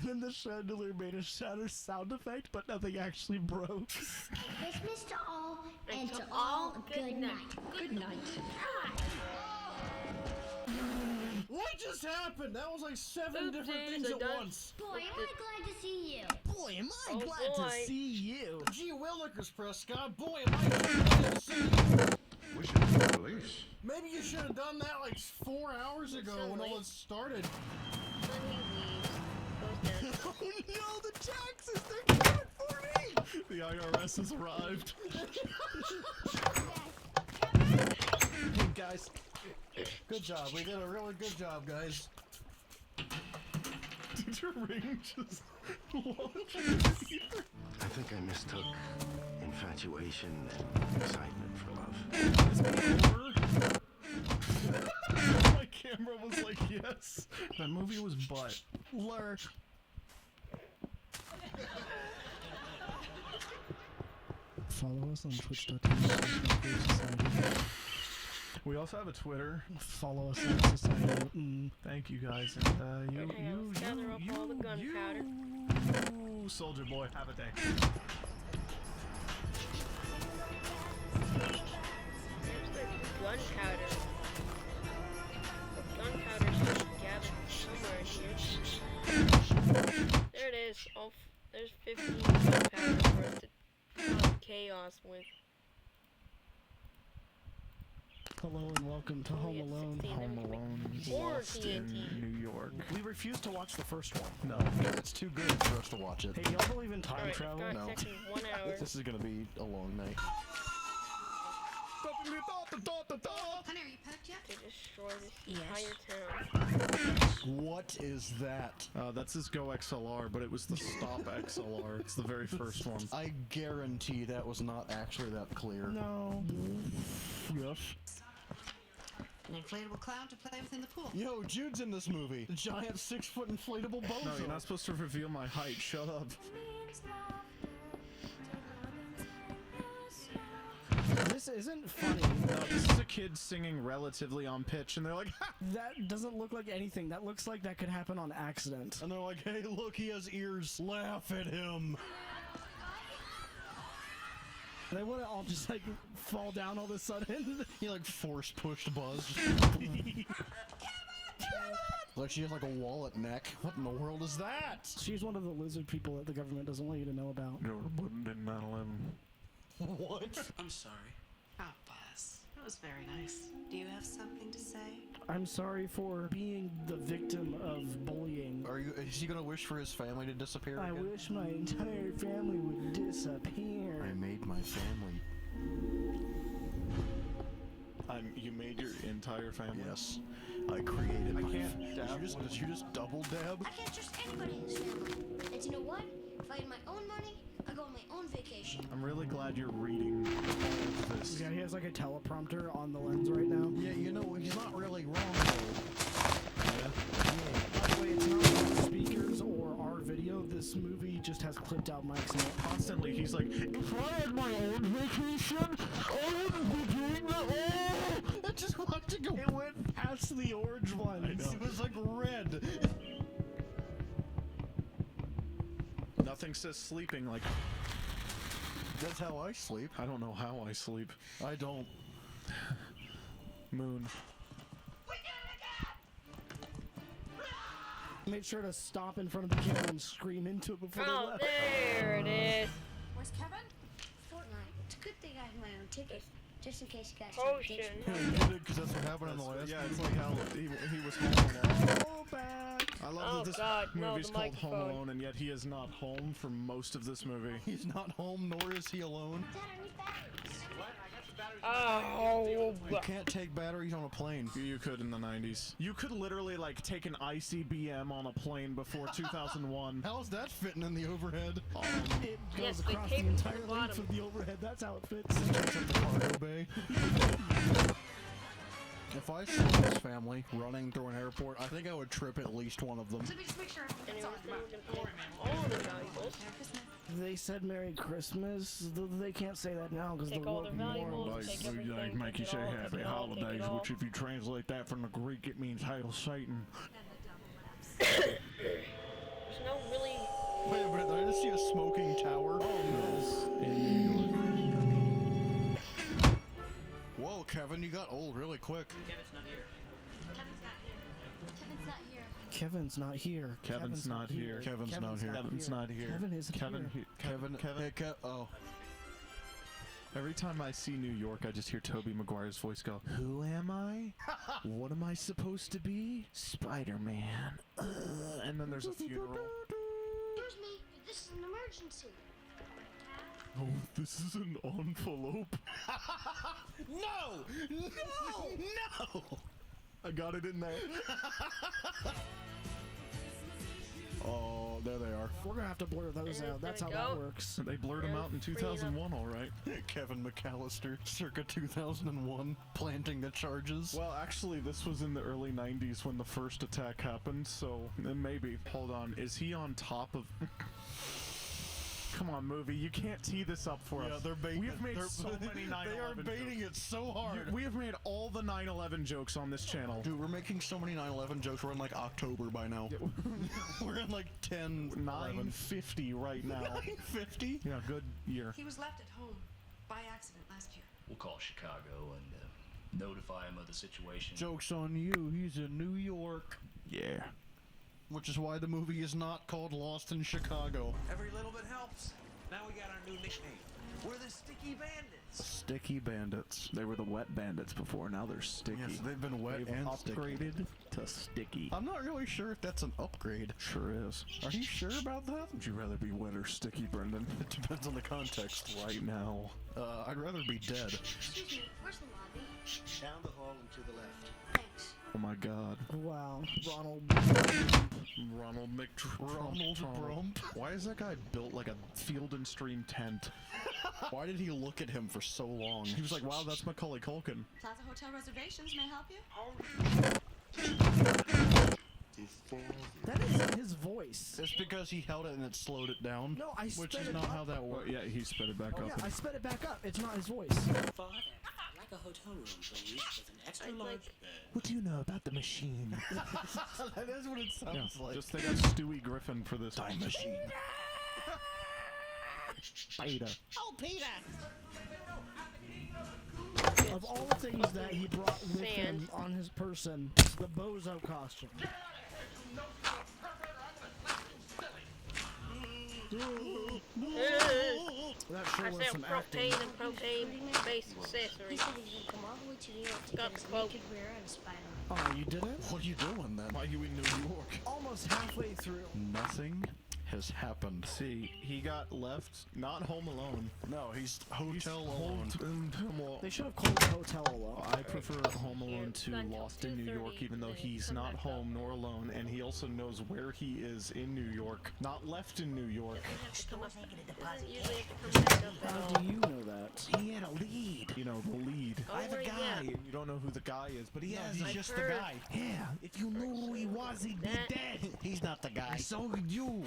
then the chandelier made a shatter sound effect, but nothing actually broke. Christmas to all, and to all, good night. Good night. What just happened? That was like 7 different things at once. Boy, am I glad to see you. Boy, am I glad to see you. Gee willikers, Prescott. Boy, am I glad to see you. We should call the police. Maybe you should have done that like 4 hours ago when all this started. Oh no, the taxes, they're coming for me! The IRS has arrived. Hey guys, good job. We did a really good job, guys. Did your ring just launch? I think I mistook infatuation and excitement for love. My camera was like, yes. That movie was butt. Lurk. Follow us on twitch.tv. We also have a Twitter. Follow us on Society. Thank you guys. And you, Soldier Boy, have a day. Gunpowder. Gunpowder should be gathered somewhere in here. There it is. Oh, there's 15 gunpowder for us to cause chaos with. Hello and welcome to Home Alone. Home Alone, lost in New York. We refuse to watch the first one. No, it's too good for us to watch it. Hey, y'all believe in time travel? No. 1 hour. This is gonna be a long night. Honey, are you packed yet? To destroy this entire town. What is that? That's his Go XLR, but it was the Stop XLR. It's the very first one. I guarantee that was not actually that clear. No. Yes. An inflatable clown to play with in the pool. Yo, Jude's in this movie. The giant 6-foot inflatable bozo. No, you're not supposed to reveal my height. Shut up. This isn't funny. No, this is a kid singing relatively on pitch, and they're like, ha! That doesn't look like anything. That looks like that could happen on accident. And they're like, hey, look, he has ears. Laugh at him. They would all just like fall down all of a sudden. He like force pushed Buzz. Like she has like a wallet neck. What in the world is that? She's one of the lizard people that the government doesn't want you to know about. You're abundant in 9/11. What? I'm sorry. Oh, Buzz. That was very nice. Do you have something to say? I'm sorry for being the victim of bullying. Is he gonna wish for his family to disappear I again? wish my entire family would disappear. I made my family. You made your entire family? Yes. I created my can't dab. Did you just double dab? I can't trust anybody in this family. And you know what? If I had my own money, I'd go on my own vacation. I'm really glad you're reading this. Yeah, he has like a teleprompter on the lens right now. Yeah, you know, he's not really wrong though. Yeah. By the way, it's not on speakers or our video. This movie just has clipped out mics in it. Constantly, he's like, if I had my own vacation, I wouldn't be doing that. Oh! I just want to go. It went past the orange one. I know. It was like red. Nothing says sleeping like. That's how I sleep. I don't know how I sleep. I don't. Moon. Made sure to stop in front of the camera and scream into it before they left. There it is. Where's Kevin? Fortnite. It's a good thing I have my own ticket, just in case you guys Potion. Because that's what happened in the last Yeah, movie. it's like how he was home alone. Oh, back. I love that this God, no, movie's the called Home microphone. Alone, and yet he is not home for most of this movie. He's not home, nor is he alone. Dad, I need batteries. Oh, You can't take batteries on a plane. You could in the 90s. You could literally like take an ICBM on a plane before 2001. How's that fitting in the overhead? It goes Yes, they across the taped it to entire the length bottom. of the overhead. That's how it fits. Except the cargo bay. If I saw this family running through an airport, I think I would trip at least one of them. Let me just make sure everything's Anyone on. all the valuables. Merry Christmas. They said Merry Christmas. They can't say that now because the Take all world their more. valuables, take everything, make you take say it all, Happy take it all, take Holidays, it all. which if you translate that from the Greek, it means Hail Satan. There's no don't really. Wait a minute, did I just see a smoking tower? Oh no. In New York. Whoa, Kevin, you got old really quick. Kevin's not here. Kevin's not here. Kevin's not here. Kevin's not here. Kevin's not here. Kevin's not here. Kevin isn't Kevin, here. Kevin, hey, oh. Every time I see New York, I just hear Tobey Maguire's voice go, "Who am I? What am I supposed to be? Spider-Man." And then there's a funeral. Excuse me, this is an emergency. Oh, this is an envelope. No! No! No! I got it in there. Oh, there they are. We're gonna have to blur those And out. That's how there that we go. works. They blurred him out in 2001, all right. Kevin McAllister, circa 2001, planting the charges. Well, actually, this was in the early 90s when the first attack happened, so maybe. Hold on, is he on top of... Come on, movie, you can't tee this up for us. Yeah, they're baiting We have made they're- so many 9/11 They are baiting jokes. it so hard. We have made all the 9/11 jokes on this channel. Dude, we're making so many 9/11 jokes. We're in like October by now. We're in like 10, 950 right now. 950? Yeah, good year. He was left at home by accident last year. We'll call Chicago and notify him of the situation. Joke's on you. He's in New York. Yeah. Which is why the movie is not called Lost in Chicago. Every little bit helps. Now we got our new nickname. We're the Sticky Bandits. Sticky Bandits. They were the wet bandits before, now they're sticky. Yes, they've been wet They've and sticky. upgraded to sticky. I'm not really sure if that's an upgrade. Sure is. Are you sure about that? Would you rather be wet or sticky, Brendan? It depends on the context. Right now. I'd rather be dead. Excuse me, where's the lobby? Down the hall and to the left. Thanks. Oh my god. Wow, Ronald. Ronald Ronald Brump? Why is that guy built like a Field and Stream tent? Why did he look at him for so long? He was like, wow, that's Macaulay Culkin. Plaza Hotel reservations may help you. That isn't his voice. It's because he held it and it slowed it down. No, I Which sped is it not up. how that Well, works. yeah, he sped it back Oh, up. yeah, I sped it back up. It's not his voice. Father, I'd like a hotel room, please, with an extra I'd large like- bed. What do you know about the machine? That is what it sounds like. Just they got Stewie Griffin for this time machine. Beta. Oh, Peter! Of all the things that he brought with him Sand. on his person, the bozo costume. That sure I was sell some acting. propane and propane-based He accessories. said he's gonna come all the way to New York to Got get his the quote. naked rear end spied on. Oh, you didn't? What are you doing then? Why are you in New York? Almost halfway through. Nothing has happened. See, he got left, not home alone. No, he's Hotel Alone. They should have called it Hotel Alone. I prefer Home Alone to Got until Lost in New York, 2:30 even though to he's come not back home up. nor alone, and he also knows where he is in New York, not left in New York. Have to come up. Doesn't usually have to come back up at How all. do you know that? He had a lead. You know, the lead. Oh, right, yeah. And you don't know who the guy is, but he has. I've just heard. the guy. Yeah, if you knew who he was, he'd be That- dead. He's not the guy. So would you.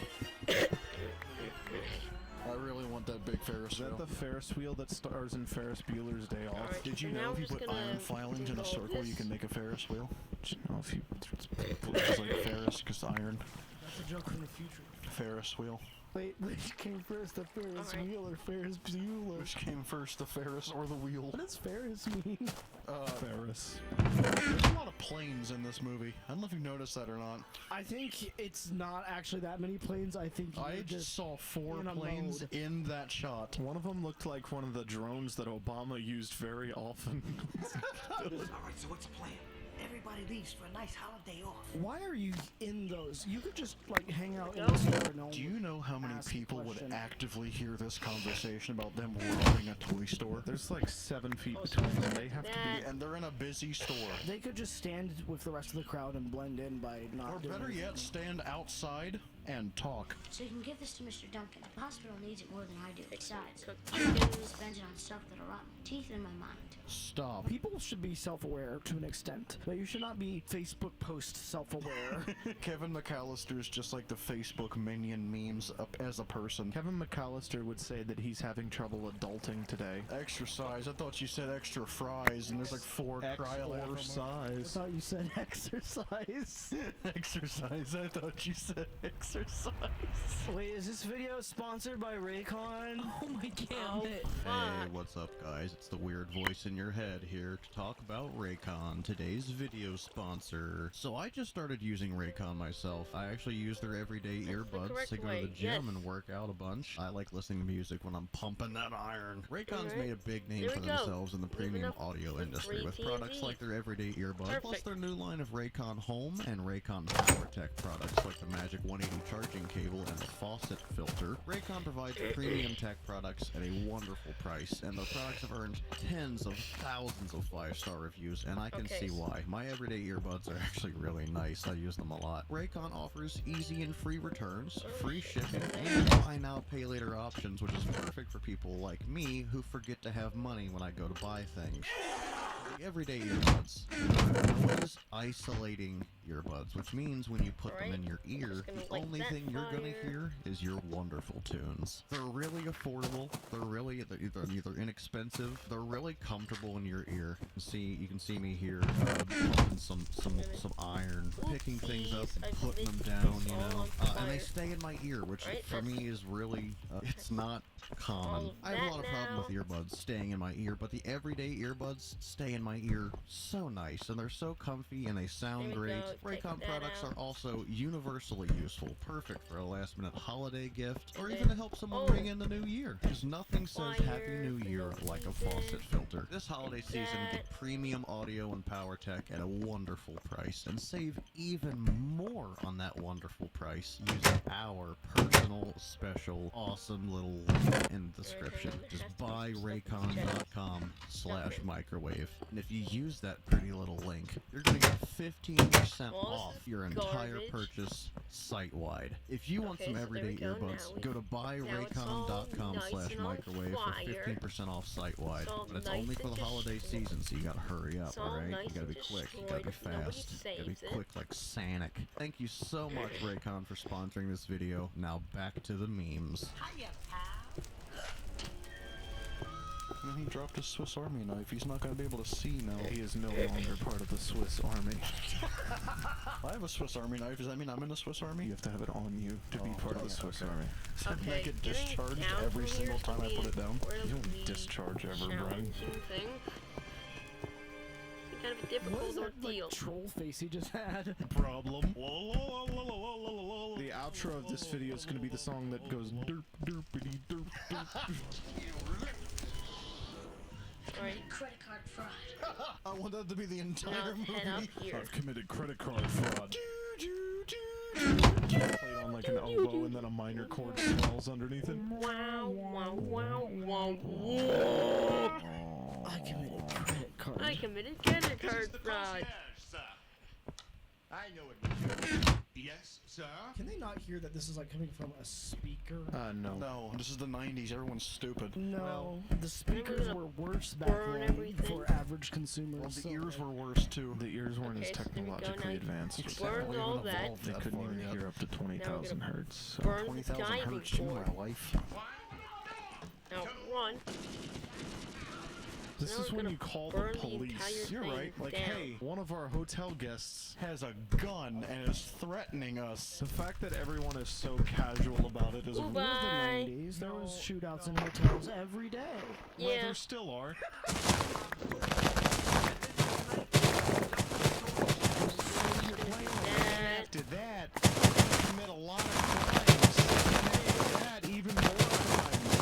I really want that big Ferris Is that wheel. the Ferris wheel that stars in Ferris Bueller's Day Off? Alright, Did you so know now if we're you just put gonna iron filings in a do all circle, you this. can make a Ferris wheel? Did you know if you It's like Ferris, because iron. That's a joke from the future. Ferris wheel. Wait, which came first, the Ferris Alright. wheel or Ferris Bueller? Which came first, the Ferris or the wheel? What does Ferris mean? Ferris. There's a lot of planes in this movie. I don't know if you noticed that or not. I think it's not actually that many planes. I think I you're just saw 4 in a planes mode. in that shot. One of them looked like one of the drones that Obama used very often. Alright, so what's the plan? Everybody leaves for a nice holiday off. Why are you in those? You could just like hang out in Go. the store and no one Do you know how many ask a people would question. actively hear this conversation about them robbing a toy store? There's like 7 feet between them. They have to be. That- And they're in a busy store. They could just stand with the rest of the crowd and blend in by not Or doing better anything. yet, stand outside and talk. So you can give this to Mr. Duncan. The hospital needs it more than I do. Besides, Cook I chicken. don't spend it on stuff that'll rot my teeth in my mind. Stop. People should be self-aware to an extent, but you should not be Facebook post self-aware. Kevin McAllister is just like the Facebook minion memes up as a person. Kevin McAllister would say that he's having trouble adulting today. Exercise. I thought you said extra fries, and there's like 4 trial I Exercise. thought you said exercise. Exercise. I thought you said exercise. exercise. Wait, is this video sponsored by Raycon? Oh my god. Fuck. Hey, what's up guys? It's the weird voice in your head here to talk about Raycon, today's video sponsor. So I just started using Raycon myself. I actually use their everyday earbuds to go to the gym and work out a bunch. I like listening to music when I'm pumping that iron. Raycon's made a big name for themselves in the premium audio industry with products like their everyday earbuds, plus their new line of Raycon Home and Raycon PowerTech products like the Magic 180 charging cable and the faucet filter. Raycon provides premium tech products at a wonderful price, and the products have earned tens of thousands of 5-star reviews, and I can see why. My everyday earbuds are actually really nice. I use them a lot. Raycon offers easy and free returns, free shipping, and buy now pay later options, which is perfect for people like me who forget to have money when I go to buy things. The everyday earbuds. Noise isolating earbuds, which means when you put them in your ear, the only thing you're gonna hear is your wonderful tunes. They're really affordable. They're inexpensive. They're really comfortable in your ear. You can see me here pumping some iron, picking things up and putting them down, you know. And they stay in my ear, which for me is really it's not common. I have a lot of problem with earbuds staying in my ear, but the everyday earbuds stay in my ear so nice, and they're so comfy and they sound great. Raycon products are also universally useful, perfect for a last-minute holiday gift, or even to help someone ring in the new year. Because nothing says Happy New Year like a faucet filter. This holiday season, get premium audio and power tech at a wonderful price, and save even more on that wonderful price using our personal, special, awesome little link in the description. Just buy raycon.com/microwave. And if you use that pretty little link, you're going to get 15% off your entire purchase site-wide. If you want some everyday earbuds, go to buyraycon.com/microwave for 15% off site-wide. But it's only for the holiday season, so you gotta hurry up, alright? You gotta be quick, you gotta be fast, you gotta be quick like Sonic. Thank you so much, Raycon, for sponsoring this video. Now back to the memes. He dropped his Swiss Army knife. He's not going to be able to see now. He is no longer part of the Swiss Army. I have a Swiss Army knife. Does that mean I'm in the Swiss Army? You have to have it on you to be part of the Swiss Army. Okay, Does that get discharged every single time I put it down? You don't discharge ever, Brian. Kind of a difficult ordeal. Like, troll face he just had. Problem. The outro of this video is going to be the song that goes derp derpity derp derp. Credit card fraud. I want that to be the entire movie. I've committed credit card fraud. Played on like an oboe and then a minor chord swells underneath it. Wow, wow, wow, wow, wow. I committed credit card. I committed credit card fraud. I know it was you. Yes, sir? Can they not hear that this is like coming from a speaker? No. No, this is the 90s. Everyone's stupid. No, the speakers were worse back then for average consumers. Well, the ears were worse too. The ears weren't as technologically advanced. Burn all that. They couldn't even hear up to 20,000 hertz. So. Burn 20,000 hertz, you my life. Now run. This is when you call the police. You're right. Like, hey, one of our hotel guests has a gun and is threatening us. The fact that everyone is so casual about it is in the 90s. There was shootouts in hotels every day. Yeah. Well, there still are. After that, we commit a lot of crimes. After that, even more crimes.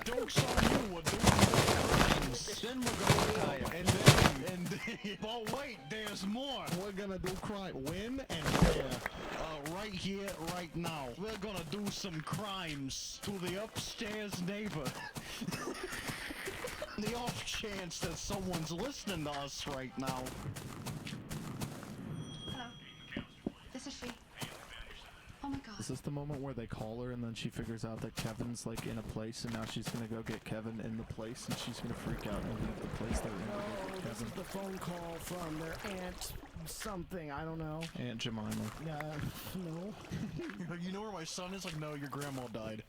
Joke's on you, we're doing more crimes. Then we're gonna retire. And then, but wait, there's more. We're gonna do crime. When and where? Right here, right now. We're gonna do some crimes to the upstairs neighbor. The off chance that someone's listening to us right now. Hello. This is she. Oh my god. Is this the moment where they call her and then she figures out that Kevin's like in a place and now she's gonna go get Kevin in the place and she's gonna freak out and leave the place they're in? No, this is the phone call from their aunt something, I don't know. Aunt Jemima. Yeah, no. You know where my son is? Like, no, your grandma died.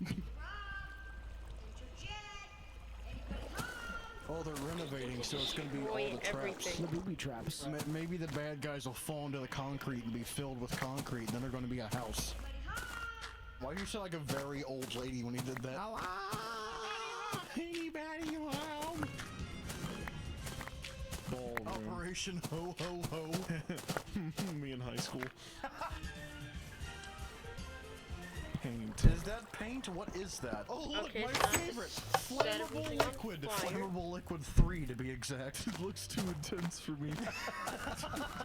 Oh, they're renovating, so it's gonna be all Destroy the traps. everything. The booby traps. Maybe the bad guys will fall into the concrete and be filled with concrete, and then they're gonna be a house. Why do you sound like a very old lady when you did that? Anybody home? Ballroom. Operation Ho Ho Ho. Me in high school. Paint. Is that paint? What is that? Oh, look, Okay, my so favorite! set Flammable everything on liquid! fire. Flammable liquid 3 to be exact. It looks too intense for me.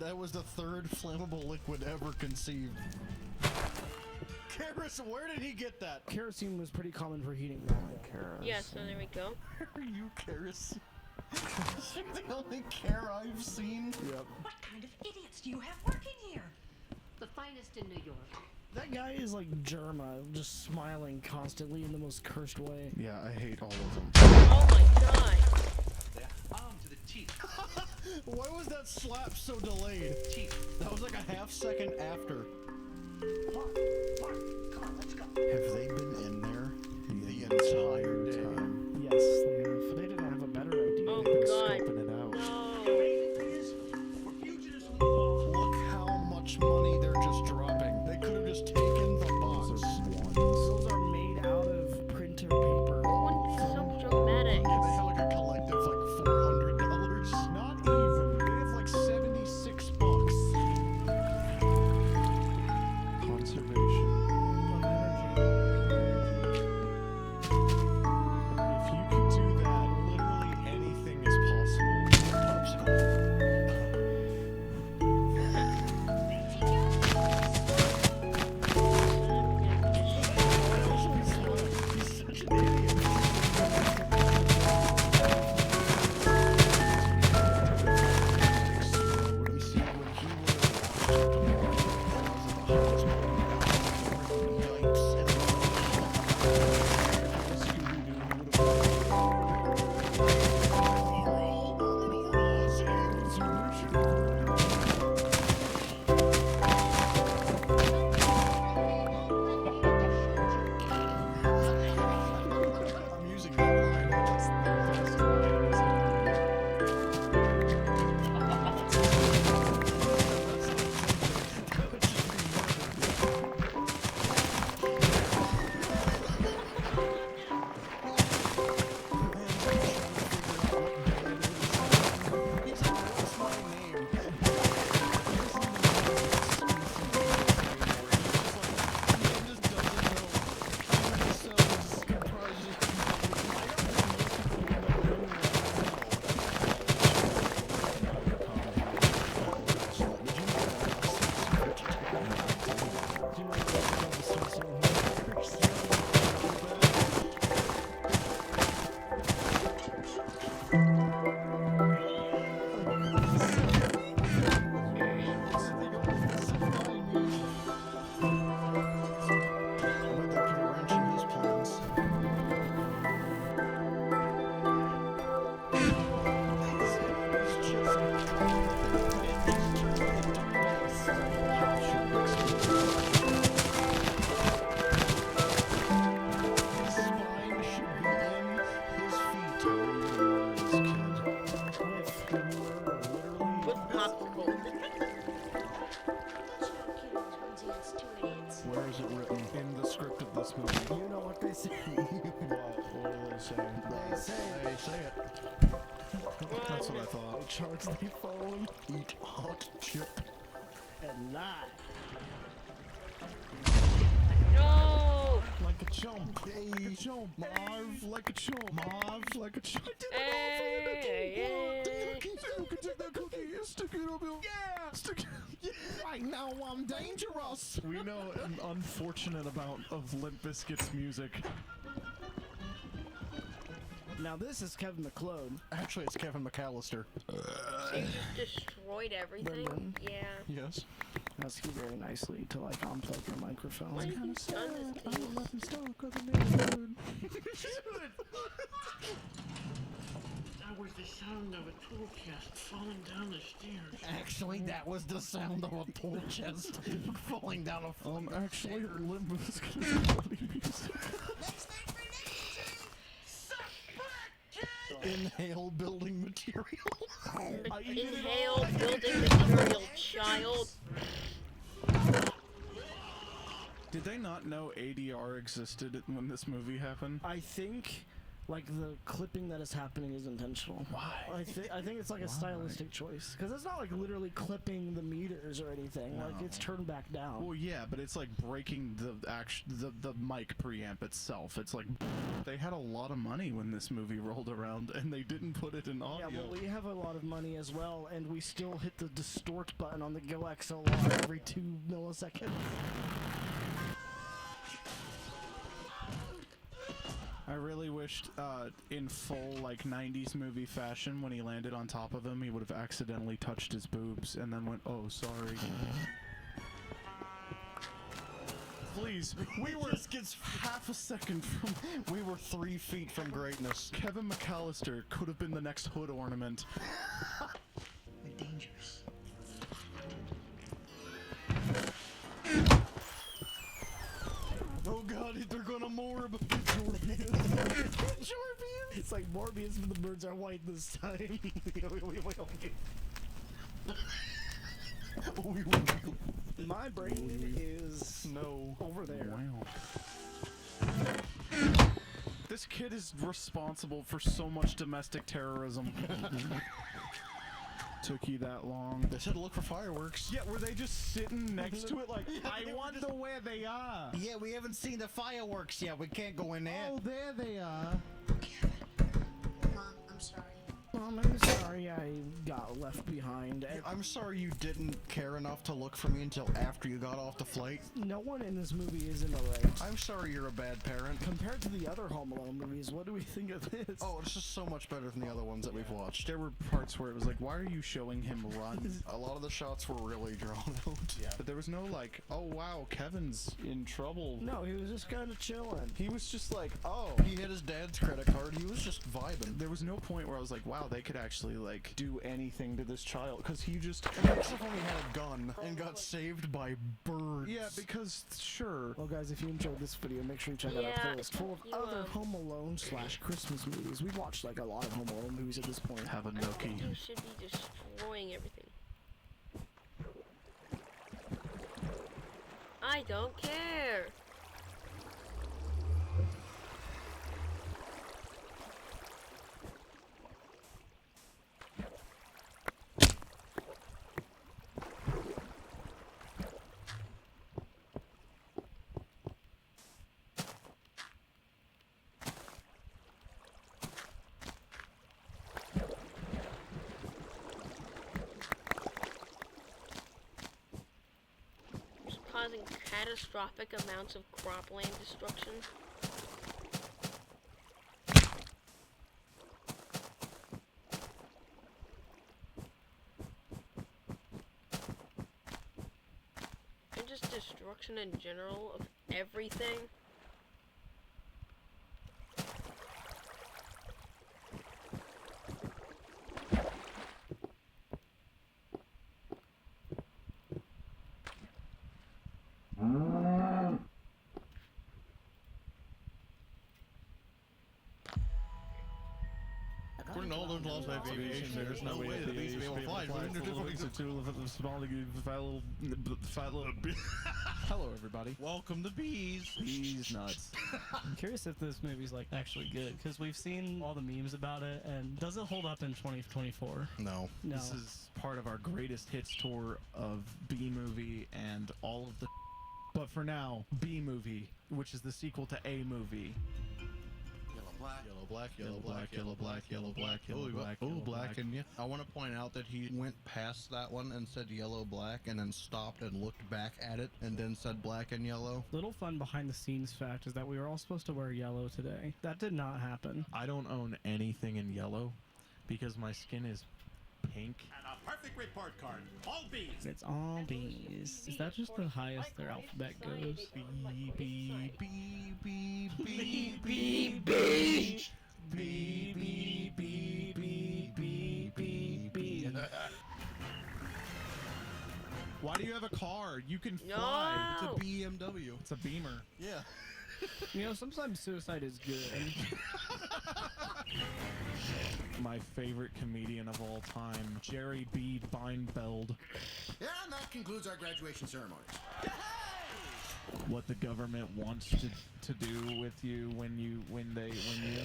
That was the third flammable liquid ever conceived. Kerosene, where did he get that? Kerosene was pretty common for heating. Kerosene. Yeah, so there we go. Are you kerosene? You're the only care I've seen. Yep. What kind of idiots do you have working here? The finest in New York. That guy is like Germa, just smiling constantly in the most cursed way. Yeah, I hate all of them. Oh my god. They're armed to the teeth. Why was that slap so delayed? That was like a half second after. Come on, let's go. Have they been in there the entire day? Yes, they have. They didn't have a better idea. Oh They've been god. scoping it out. No. The amazing thing is, we're fugitives from the law. Look how much money they're just dropping. They could have just taken the box. Those are made out of printer paper. Wouldn't be so dramatic. They have like a collective like $400. Not even. They have like 76 bucks. Conservation of energy. If you can do that, literally anything is possible. Popsicle. He's such an idiot. Let me see when he I'm using that line. That's the best line in his head. With popsicle. Where is it written? In the script of this movie. You know what they say. What do they say? They say it. That's what I thought. Charts they follow Eat hot chip. and lie. No. Like a chump. Like a chump. Marv. Like a chump. Marv. Like a chump. Hey. You can take that cookie and stick it up your... Yeah! Stick it... Yeah! Right now I'm dangerous! We know an unfortunate amount of Limp Bizkit's music. Now this is Kevin McClone. Actually, it's Kevin McAllister. So you just destroyed everything? Brendan. Yeah. Yes. That's very nicely to like unplug your microphone. Why did he stun this team? left him stuck on the neighborhood. That was the sound of a tool chest falling down the stairs. Actually, that was the sound of a tool chest falling down a flight. Actually, Limp Bizkit is bloody music. Next thing for next, suck back, kid! Inhale building material. Inhale building material, child. Did they not know ADR existed when this movie happened? I think, like, the clipping that is happening is intentional. Why? I think it's like a stylistic choice. Because it's not like literally clipping the meters or anything. No. Like, it's turned back down. Well, yeah, but it's like breaking the mic preamp itself. It's like they had a lot of money when this movie rolled around, and they didn't put it in audio. Yeah, well, we have a lot of money as well, and we still hit the distort button on the Go XLR every 2 milliseconds. I really wished, in full, like, 90s movie fashion, when he landed on top of him, he would have accidentally touched his boobs and then went, oh, sorry. Please, we were half a second from... We were 3 feet from greatness. Kevin McAllister could have been the next hood ornament. They're dangerous. Oh god, they're gonna morb. It's like Morbius, but the birds are white this time. My brain is over there. Wow. This kid is responsible for so much domestic terrorism. Took you that long? They said look for fireworks. Yeah, were they just sitting next to it like, I wonder where they are? Yeah, we haven't seen the fireworks yet. We can't go in there. Oh, there they are. Mom, I'm sorry. Mom, I'm sorry I got left behind. I'm sorry you didn't care enough to look for me until after you got off the flight. No one in this movie is in the right. I'm sorry you're a bad parent. Compared to the other Home Alone movies, what do we think of this? Oh, it's just so much better than the other ones that we've watched. There were parts where it was like, why are you showing him run? A lot of the shots were really drawn out. Yeah. But there was no like, oh wow, Kevin's in trouble. No, he was just kind of chilling. He was just like, oh. He had his dad's credit card. He was just vibing. There was no point where I was like, wow, they could actually like do anything to this child, because he just Except when he had a gun and got saved by birds. yeah, because sure. Well, guys, if you enjoyed this video, make sure you check out our playlist full of other Home Alone / Christmas movies. We've watched like a lot of Home Alone movies at this point. Have a I think nookie. you should be destroying everything. I don't care. Causing catastrophic amounts of cropland destruction. And just destruction in general of everything. According to all those laws of aviation, there's no way that the bees will be able to fly. Hello, everybody. Welcome to bees. Bees nuts. I'm curious if this movie's like actually good, because we've seen all the memes about it, and does it hold up in 2024? No. No. This is part of our greatest hits tour of B movie and all of the. But for now, B movie, which is the sequel to A movie. Yellow, black, yellow, black, yellow, black, yellow, black, yellow, black, yellow, black, and yeah. I want to point out that he went past that one and said yellow, black, and then stopped and looked back at it, and then said black and yellow. Little fun behind the scenes fact is that we were all supposed to wear yellow today. That did not happen. I don't own anything in yellow because my skin is pink. And a perfect report card. All bees. It's all bees. Is that just the highest their alphabet goes? B, B, B, B, B, B, B, B, B, B, B, B, B, B, B. Why do you have a car? You can fly. No. It's a BMW. It's a Beamer. Yeah. You know, sometimes suicide is good. My favorite comedian of all time, Jerry B. Beinbeld. Yeah, and that concludes our graduation ceremony. What the government wants to do with you when you.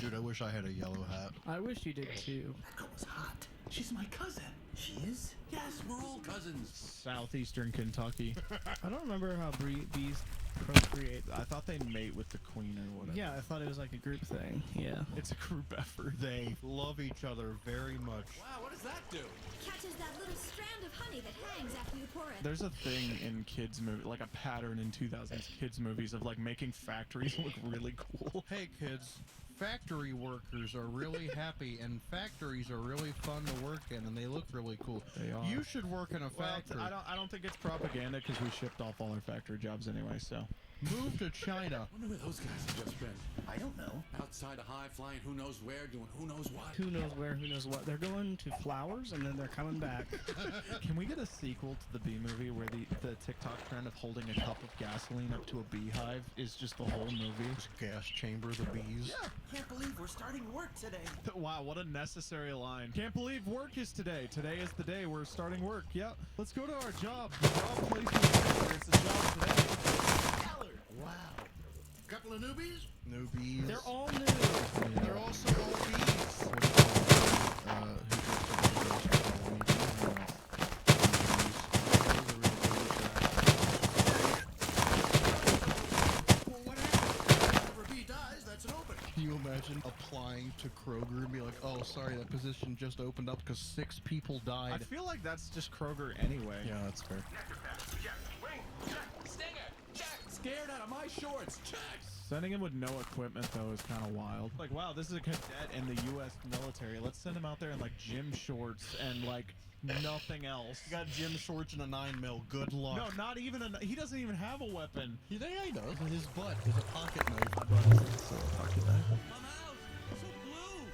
Dude, I wish I had a yellow hat. I wish you did too. That girl was hot. She's my cousin. She is? Yes, we're all cousins. Southeastern Kentucky. I don't remember how bees procreate. I thought they mate with the queen or whatever. Yeah, I thought it was like a group thing. Yeah. It's a group effort. They love each other very much. Wow, what does that do? Catches that little strand of honey that hangs after you pour it. There's a thing in kids movies, like a pattern in 2000s kids movies of like making factories look really cool. Hey kids, factory workers are really happy, and factories are really fun to work in, and they look really cool. They are. You should work in a factory. I don't think it's propaganda because we shipped off all our factory jobs anyway. So move to China. I wonder where those guys have just been. I don't know. Outside a high flying, who knows where, doing who knows what. Who knows where, who knows what. They're going to Flowers, and then they're coming back. Can we get a sequel to the bee movie where the TikTok trend of holding a cup of gasoline up to a beehive is just the whole movie? Just gas chambers of bees. Yeah, can't believe we're starting work today. Wow, what a necessary line. Can't believe work is today. Today is the day we're starting work. Yep. Let's go to our job. The job placement. It's a job today. Wow. Couple of newbies? Newbies. They're all new. They're also all bees. Can you imagine applying to Kroger and be like, oh, sorry, that position just opened up because 6 people died? I feel like that's just Kroger anyway. Yeah, that's fair. Scared out of my shorts. Check. Sending him with no equipment, though, is kind of wild. Like, wow, this is a cadet in the U.S. military. Let's send him out there in, like, gym shorts and, like, nothing else. You got gym shorts and a 9mm. Good luck. No, not even a... He doesn't even have a weapon. Yeah, he does. In his butt is a pocket knife.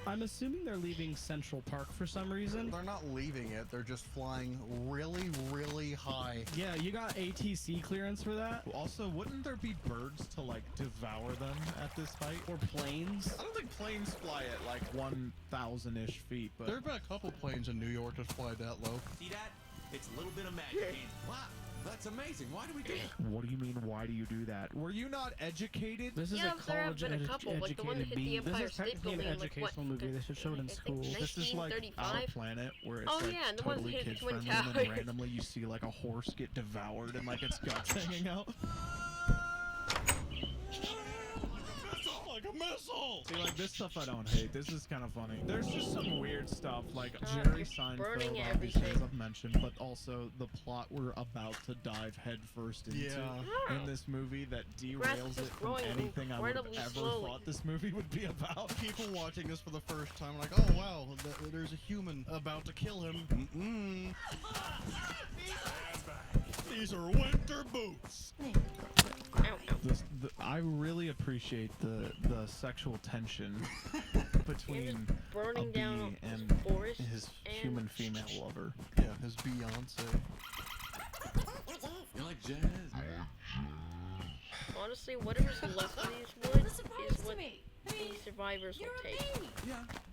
I'm assuming they're leaving Central Park for some reason. They're not leaving it. They're just flying really, really high. Yeah, you got ATC clearance for that? Also, wouldn't there be birds to, like, devour them at this height? Or planes? I don't think planes fly at, like, 1,000-ish feet, but... There have been a couple planes in New York that fly that low. See that? It's a little bit of magic. Wow, that's amazing. Why do we do that? What do you mean, why do you do that? Were you not educated? This is Yeah, a there have college been a couple, like the one that hit the bee. Empire This is State technically an Building, like, what, educational movie. They should show it in school. This is like Our 1935? Planet, where it's Oh, like yeah, and the ones totally that hit kid Twin friendly, and then Towers. randomly you see like a horse get devoured and like its guts hanging out. Like a missile! See, like this stuff I don't hate. This is kind of funny. There's just some weird stuff, like Jerry you're burning Seinfeld, obviously, as everything. I've mentioned, but also the plot we're about to dive headfirst into in this movie that Grass derails is it from growing anything I would have incredibly ever slowly. thought this movie would be about. People watching this for the first time are like, oh wow, there's a human about to kill him. These are winter boots. I really appreciate the sexual tension between burning a down bee and forest his and human female lover. Yeah, his Beyonce. You like jazz? Honestly, whatever's left of these woods is what these survivors will take.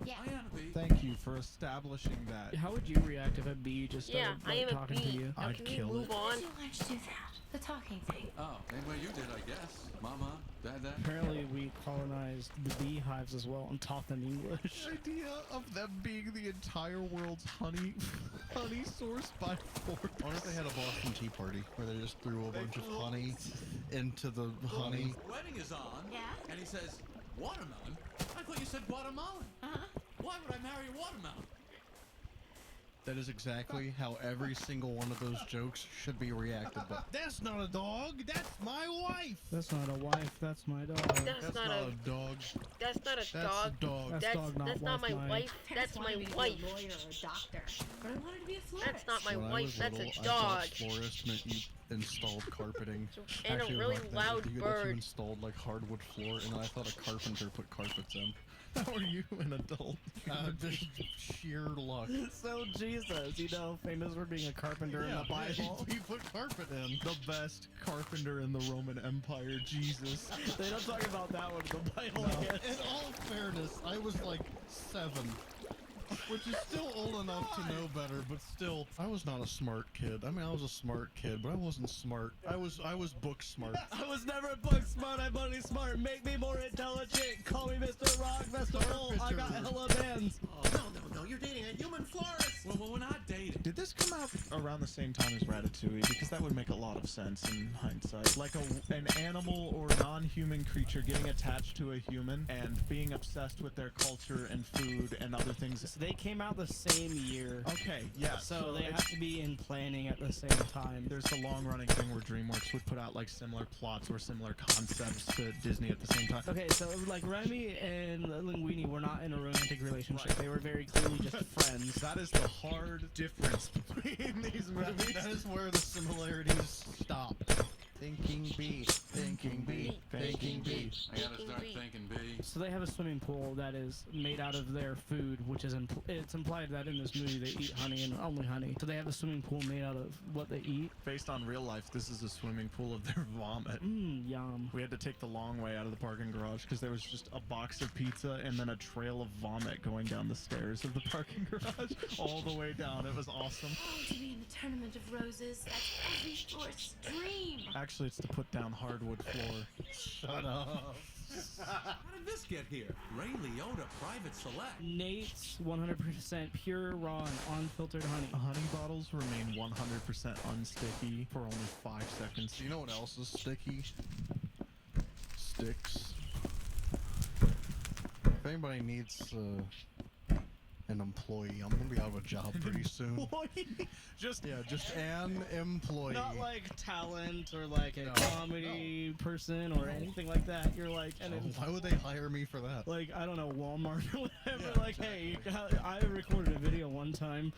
Yeah, I am a bee. Thank you for establishing that. How would you react if a bee just started I am a talking to bee. you? Now, I'd can we kill move it. on? Too much to that. The talking thing. Oh, same way you did, I guess. Mama, Dada. Apparently, we colonized the beehives as well and taught them English. The idea of them being the entire world's honey source by force. I wonder if they had a Boston Tea Party where they just threw a bunch of honey into the honey. Wedding is on. Yeah? And he says, watermelon? I thought you said Guatemalan. Why would I marry a watermelon? That is exactly how every single one of those jokes should be reacted. But that's not a dog. That's my wife. That's not a wife. That's my dog. That's not a dog. That's not a That's dog. a dog. That's dog, not That's not wife, my mine. wife. That's my wife. A lawyer or a doctor. But I wanted to be a florist. That's not my When I wife. was That's little, a I dog. thought florist meant you installed carpeting. And a Actually, really like that, loud you bird. installed like hardwood floor, and I thought a carpenter put carpets in. How are you an adult? Just sheer luck. So Jesus, you know, famous for being a carpenter in the Bible. He put carpet in. The best carpenter in the Roman Empire, Jesus. They don't talk about that one in the Bible, I guess. In all fairness, I was like 7. Which is still old enough to know better, but still, I was not a smart kid. I mean, I was a smart kid, but I wasn't smart. I was book smart. I was never book smart, I'm only smart. Make me more intelligent. Call me Mr. Rock Festival. I got hella bands. Oh, no, you're dating a human florist. Well, we're not dating. Did this come out around the same time as Ratatouille? Because that would make a lot of sense in hindsight. Like an animal or non-human creature getting attached to a human and being obsessed with their culture and food and other things. So they came out the same year. Okay, yeah. So they have to be in planning at the same time. There's the long-running thing where DreamWorks would put out like similar plots or similar concepts to Disney at the same time. Okay, so like Remy and Linguini were not in a romantic relationship. Right. They were very clearly just friends. That is the hard difference between these movies. That is where the similarities stop. Thinking B, thinking B, thinking B. I gotta start thinking B. So they have a swimming pool that is made out of their food, which is it's implied that in this movie they eat honey and only honey. So they have a swimming pool made out of what they eat. Based on real life, this is a swimming pool of their vomit. Yum. We had to take the long way out of the parking garage because there was just a box of pizza and then a trail of vomit going down the stairs of the parking garage all the way down. It was awesome. Oh, to be in a tournament of roses, that's every sport's dream. Actually, it's to put down hardwood floor. Shut up. How did this get here? Ray Liotta Private Select. Nate's 100% pure, raw, and unfiltered honey. Honey bottles remain 100% unsticky for only 5 seconds. Do you know what else is sticky? Sticks. If anybody needs an employee, I'm gonna be out of a job pretty soon. Just an employee. Not like talent or like a comedy person or anything like that. You're like, why would they hire me for that? Like, I don't know, Walmart or whatever. Like, hey, I recorded a video one time.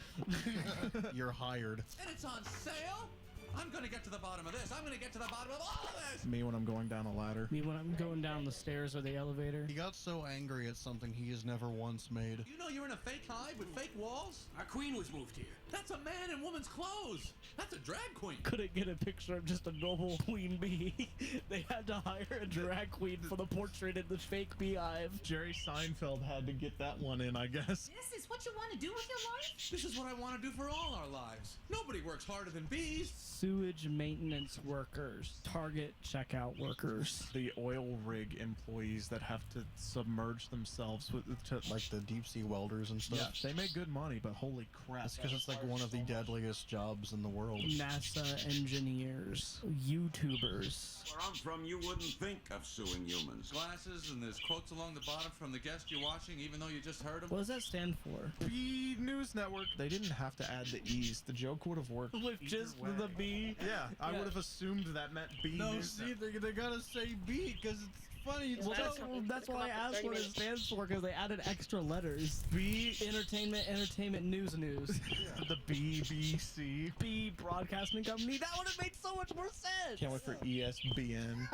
You're hired. And it's on sale? I'm gonna get to the bottom of this. I'm gonna get to the bottom of all of this. Me when I'm going down a ladder. Me when I'm going down the stairs or the elevator. He got so angry at something he has never once made. You know you're in a fake hive with fake walls? Our queen was moved here. That's a man in woman's clothes. That's a drag queen. Couldn't get a picture of just a normal queen bee. They had to hire a drag queen for the portrait in the fake beehive. Jerry Seinfeld had to get that one in, I guess. This is what you want to do with your life? This is what I want to do for all our lives. Nobody works harder than bees. Sewage maintenance workers. Target checkout workers. The oil rig employees that have to submerge themselves with like the deep sea welders and stuff. Yeah, they make good money, but holy crap. That's because it's like one of the deadliest jobs in the world. NASA engineers. YouTubers. Where I'm from, you wouldn't think of suing humans. Glasses, and there's quotes along the bottom from the guest you're watching, even though you just heard them. What does that stand for? B News Network. They didn't have to add the E's. The joke would have worked. With just the B? Yeah, I would have assumed that meant B. No, News see, they gotta say B because it's funny. Well, that's why I asked what it stands for, because they added extra letters. B Entertainment, news. The BBC. B Broadcasting Company. That would have made so much more sense. Can't wait for ESPN.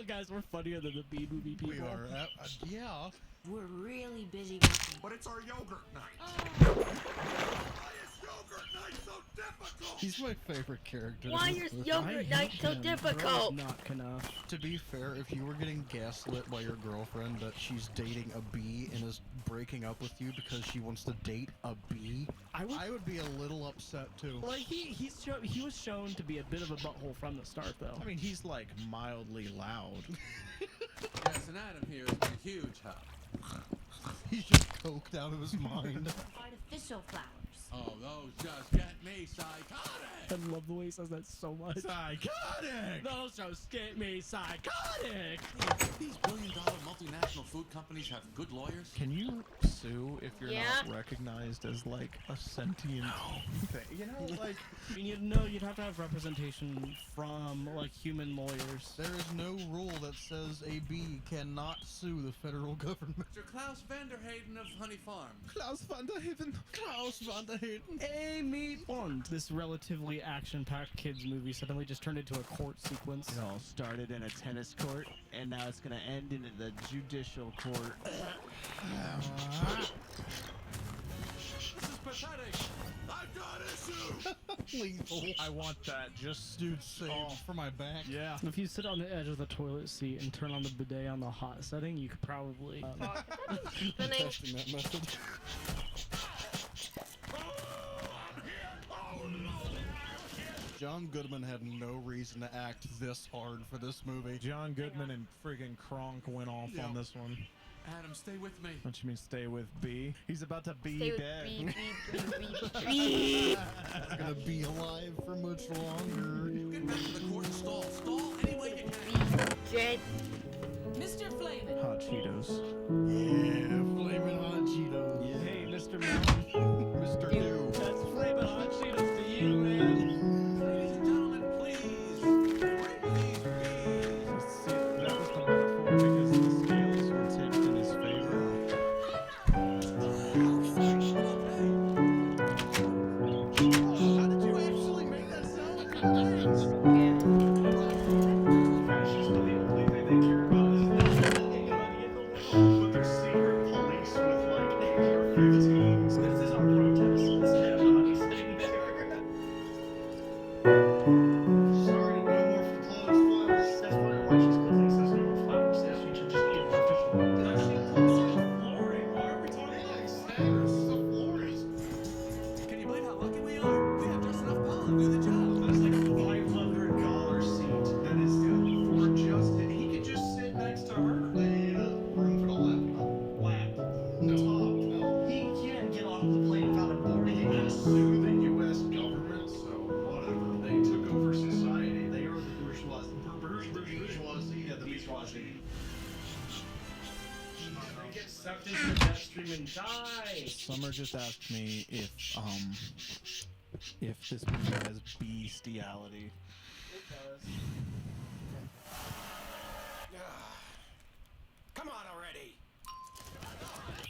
Guys, we're funnier than the B movie people. We are. Yeah. We're really busy working. But it's our yogurt night. Oh. Why is yogurt night so difficult? He's my favorite character. Why is yogurt night so difficult? Not enough. To be fair, if you were getting gaslit by your girlfriend that she's dating a bee and is breaking up with you because she wants to date a bee, I would be a little upset too. Like he was shown to be a bit of a butthole from the start, though. I mean, he's like mildly loud. Yes, and Adam here is a huge help. He's just coked out of his mind. Artificial flowers. Oh, those just get me psychotic. I love the way he says that so much. Psychotic! Those just get me psychotic. These billion-dollar multinational food companies have good lawyers? Can you sue if you're Yeah. not recognized as like a sentient thing? You know, like You'd have to have representation from like human lawyers. There is no rule that says a bee cannot sue the federal government. Mr. Klaus Vanderhayden of Honey Farm. Klaus van der Heaven. Klaus van der Hayden. Amy Bond. This relatively action-packed kids movie suddenly just turned into a court sequence. It all started in a tennis court, and now it's gonna end in the judicial court. This is pathetic. I've got issues! Lethal. I want that. Just Dude, save for my back. yeah. If you sit on the edge of the toilet seat and turn on the bidet on the hot setting, you could probably. Spinning. Testing that method. John Goodman had no reason to act this hard for this movie. John Goodman and friggin' Kronk went off on this one. Adam, stay with me. What you mean stay with B? He's about to be Stay with dead. B. Not gonna be alive for much longer. Get back to the court and stall. Stall any way you can. Dead. Mr. Flavin. Hot Cheetos. Yeah, flaming hot Cheetos. Yeah. Hey, Mr. Mountain. Mr. New. That's flaming hot Cheetos to you, man. Ladies and gentlemen, please. Bring these bees. See, that was the metaphor because the scales were tipped in his favor. How did you actually make that sound with your legs? Fascists are the only thing they care about is not anybody in the world. But they're secret police with like AR-15s. This is our protest. Instead of honey sitting there. Sorry, no more for clothes, folks. That's why she's closing says no more flowers. Yes, we should just get more official. Did I see flooring? Why are we talking like stairs? This is a florist. Can you believe how lucky we are? We have just enough pollen to do the job. That's like a $500 seat. That is for Justin. He could just sit next to her. Room for the lap. No. Top. No. He can't get off the plane without a boarding. He can sue the U.S. government, so whatever. They took over society. They are the bourgeoisie. Bourgeoisie. Yeah, the bourgeoisie. Get sucked into the jet stream and die. Summer just asked me if this movie has bestiality. It does. Come on already!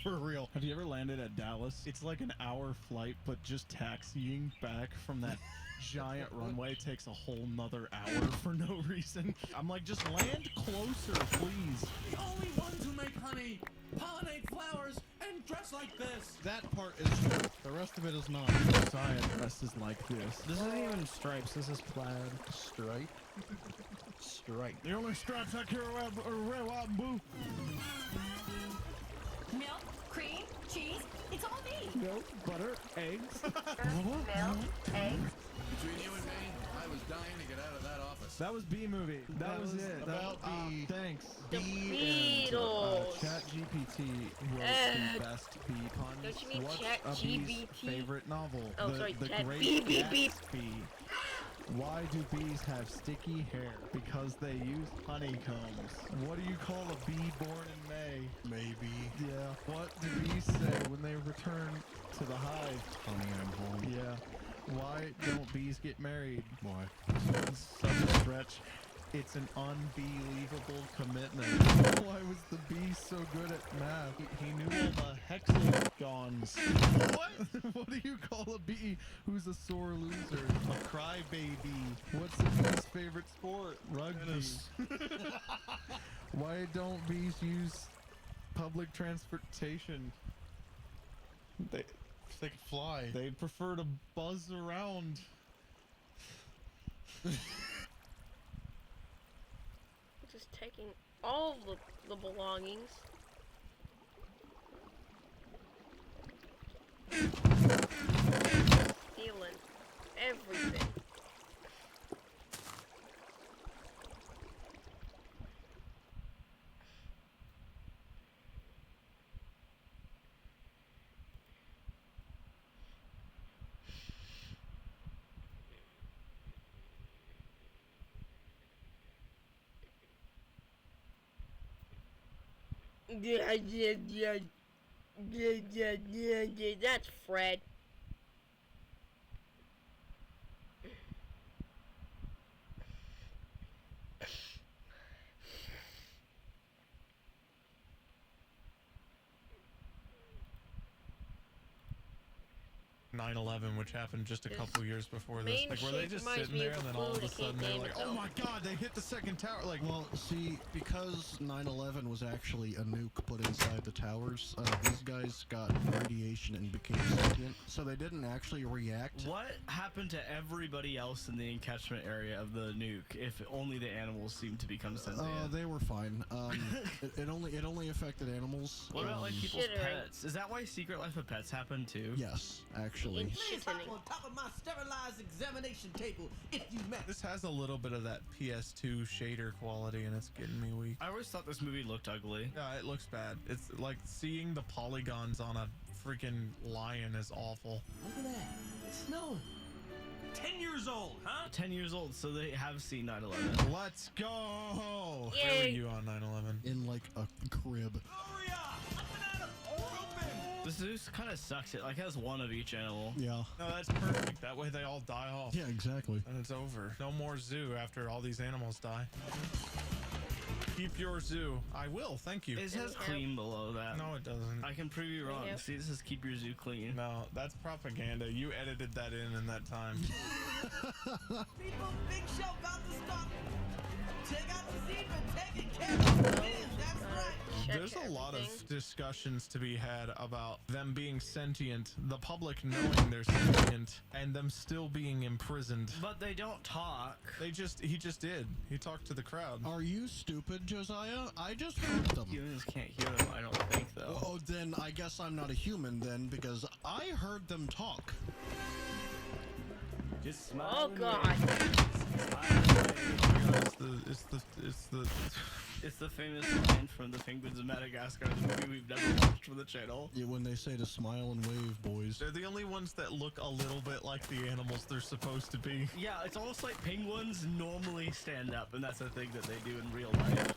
For real. Have you ever landed at Dallas? It's like an hour flight, but just taxiing back from that giant runway takes a whole nother hour for no reason. I'm like, just land closer, please. The only ones who make honey, pollinate flowers, and dress like this. That part is true. The rest of it is not. Science dress is like this. This isn't even stripes. This is plaid. Stripe. Stripe. The only stripes I care about are red, white, and blue. Milk, cream, cheese, it's all me. Milk, butter, eggs. Milk, eggs. Between you and me, I was dying to get out of that office. That was B movie. That was it. about B. Thanks. The B and Beatles. ChatGPT wrote the best B puns. Don't you mean What's a B's ChatGPT? favorite novel? Oh, the, sorry, The Chat Great beep, beep, beep. Gatsby. Why do bees have sticky hair? Because they use honeycombs. What do you call a bee born in May? Maybe. Yeah. What do bees say when they return to the hive? Honey, I'm home. Yeah. Why don't bees get married? Why? Such stretch. It's an unbelievable commitment. Why was the bee so good at math? He knew all the hexagons. What? What do you call a bee who's a sore loser? A crybaby. What's a bee's favorite sport? Rugby. Why don't bees use public transportation? They can fly. They prefer to buzz around. Just taking all the belongings. Stealing everything. That's Fred. 9/11, which happened just a couple years before this. Main Like, were they shape just reminds sitting me there of and a then all of food, a I sudden can't they're name like, it, oh though. my god, they hit the second tower. Like, Well, see, because 9/11 was actually a nuke put inside the towers, these guys got radiation and became sentient, so they didn't actually react. What happened to everybody else in the encatchment area of the nuke if only the animals seemed to become sentient? They were fine. It only affected animals. What about like people's Shittering. pets? Is that why Secret Life of Pets happened too? Yes, actually. Please hop on top of my sterilized examination table if you may. this has a little bit of that PS2 shader quality, and it's getting me weak. I always thought this movie looked ugly. Yeah, it looks bad. It's like seeing the polygons on a freaking lion is awful. Look at that. It's snowing. 10 years old, huh? 10 years old, so they have seen 9/11. Let's go! Yay. Where were you on 9/11? In like a crib. Hurry up! I've been out of open! This zoo kind of sucks. It like has one of each animal. Yeah. No, that's perfect. That way they all die off. Yeah, exactly. And it's over. No more zoo after all these animals die. Keep your zoo. I will, thank you. It says clean below that. No, it doesn't. I can prove you wrong. Yep. See, this says keep your zoo clean. No, that's propaganda. You edited that in that time. People, big show about to start. Take out the zebra, take it, care of the biz. That's right. Check There's a lot of everything. discussions to be had about them being sentient, the public knowing they're sentient, and them still being imprisoned. But they don't talk. He just did. He talked to the crowd. Are you stupid, Josiah? I just heard them. Humans can't hear them, I don't think, though. Oh, then I guess I'm not a human then, because I heard them talk. Just smile. Oh and god. It's the famous line from the Penguins of Madagascar, the movie we've never watched for the channel. Yeah, when they say to smile and wave, boys. They're the only ones that look a little bit like the animals they're supposed to be. Yeah, it's almost like penguins normally stand up, and that's a thing that they do in real life.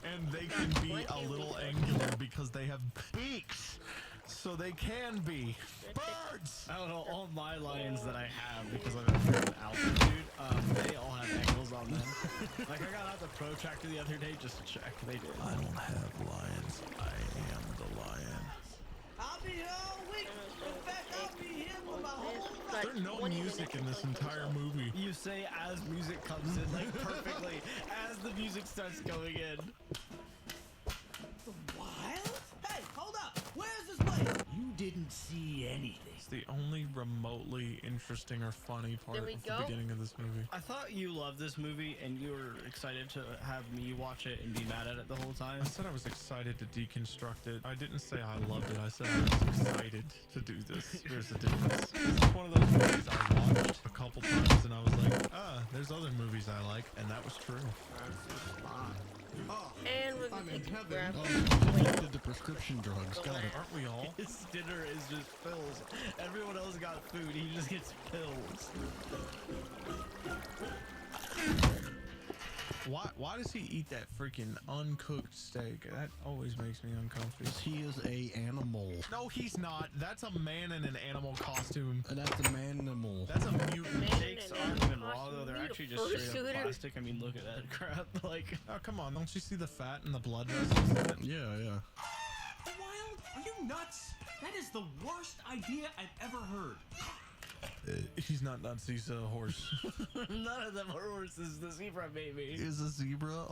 And they can be a little angular because they have beaks. So they can be birds. I don't know, all my lions that I have, because I'm at certain altitude, they all have angles on them. Like, I got out the protractor the other day just to check. They did. I don't have lions. I am the lion. I'll be here all week. In fact, I'll be here for my whole life. There's no music in this entire movie. You say as music comes in, like, perfectly, as the music starts going in. Wild? Hey, hold up. Where's this place? You didn't see anything. It's the only remotely interesting or funny part There we of go. the beginning of this movie. I thought you loved this movie, and you were excited to have me watch it and be mad at it the whole time. I said I was excited to deconstruct it. I didn't say I loved it. I said I was excited to do this. There's a difference. This is one of those movies I watched a couple times, and I was like, there's other movies I like, and that was true. And we're gonna take a grab. Oh, did the prescription drugs. Got it. Aren't we all? His dinner is just pills. Everyone else got food. He just gets pills. Why does he eat that freaking uncooked steak? That always makes me uncomfortable. He is a animal. No, he's not. That's a man in an animal costume. And that's a man-animal. That's a mutant. Steaks aren't even raw, though. They're actually just straight up plastic. I mean, look at that crap. Like, oh, come on. Don't you see the fat and the blood vessels in it? Yeah, yeah. Wild? Are you nuts? That is the worst idea I've ever heard. He's not nuts. He's a horse. none of them are horses. The zebra baby. Is a zebra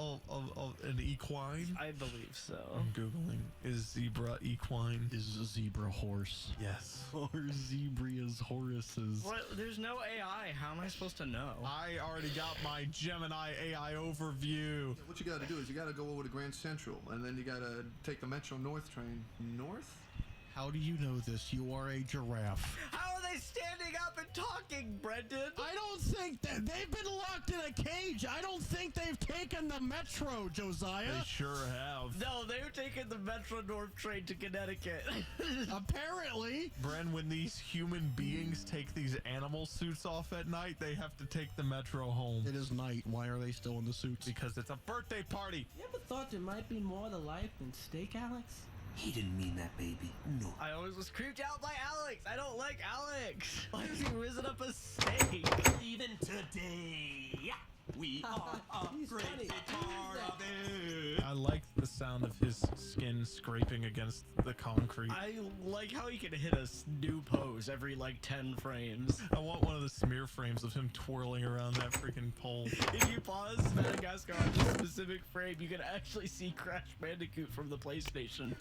an equine? I believe so. I'm Googling. Is zebra equine? Is a zebra horse? Yes. Or zebrias horses. What? There's no AI. How am I supposed to know? I already got my Gemini AI overview. What you gotta do is you gotta go over to Grand Central, and then you gotta take the Metro North train north. How do you know this? You are a giraffe. How are they they standing up and talking, Brendan? I don't think that they've been locked in a cage. I don't think they've taken the metro, Josiah. They sure have. No, they've taken the Metro North train to Connecticut. Apparently. Bren, when these human beings take these animal suits off at night, they have to take the metro home. It is night. Why are they still in the suits? Because it's a birthday party. You ever thought there might be more to life than steak, Alex? He didn't mean that, baby. No. I always was creeped out by Alex. I don't like Alex. Why is he risen up a steak? Even today, we are a great part of it. I like the sound of his skin scraping against the concrete. I like how he can hit a new pose every like 10 frames. I want one of the smear frames of him twirling around that freaking pole. If you pause Madagascar on this specific frame, you can actually see Crash Bandicoot from the PlayStation.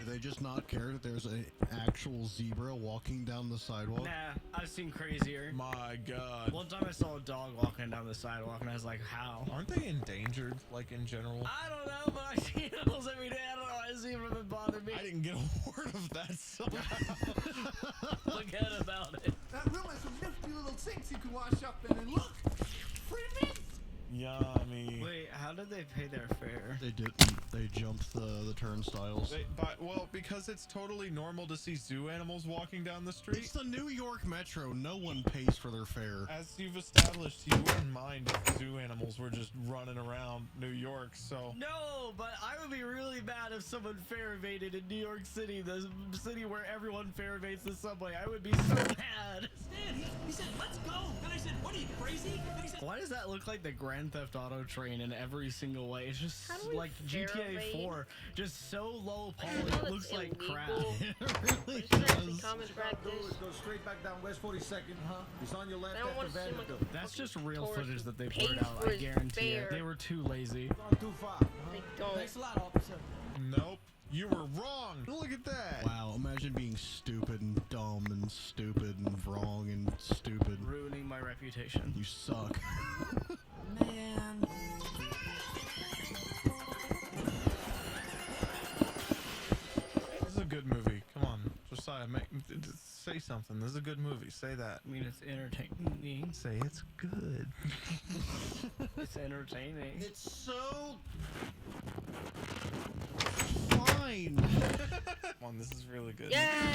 Do they just not care that there's an actual zebra walking down the sidewalk? Nah, I've seen crazier. My God. One time I saw a dog walking down the sidewalk and I was like, how? Aren't they endangered, like in general? I don't know, but I see animals every day. I don't know why a zebra would bother me. I didn't get a word of that somehow. Forget about it. That room has some nifty little sinks you can wash up in, and look! Free mints! Yummy. Wait, how did they pay their fare? They didn't. They jumped the turnstiles. Well, because it's totally normal to see zoo animals walking down the street. It's the New York Metro. No one pays for their fare. As you've established, you wouldn't mind if zoo animals were just running around New York, so... No, but I would be really mad if someone fare evaded in New York City, the city where everyone fare evades the subway. I would be so mad. Stan, he said, let's go. And I said, what are you, crazy? And he said, Why does that look like the Grand Theft Auto train in every single way? It's just How do we like fare GTA evade? 4, just so low I poly, know it that's looks like crap. illegal. It really It's actually does. common practice. Go straight back down West 42nd. It's on your left I don't after want to seem like Vanderbilt. a That's just real tourist footage that they paying blurred out, for I his guarantee it. fare. They were too lazy. Gone too far. They don't. Thanks a lot, officer. Nope. You were wrong. Look at that. Wow, imagine being stupid and dumb and stupid and wrong and stupid. Ruining my reputation. You suck. Man. This is a good movie. Come on. Josiah, say something. This is a good movie. Say that. I mean, it's entertaining. Say it's good. It's entertaining. It's so fine. Come on, this is really good. Yay!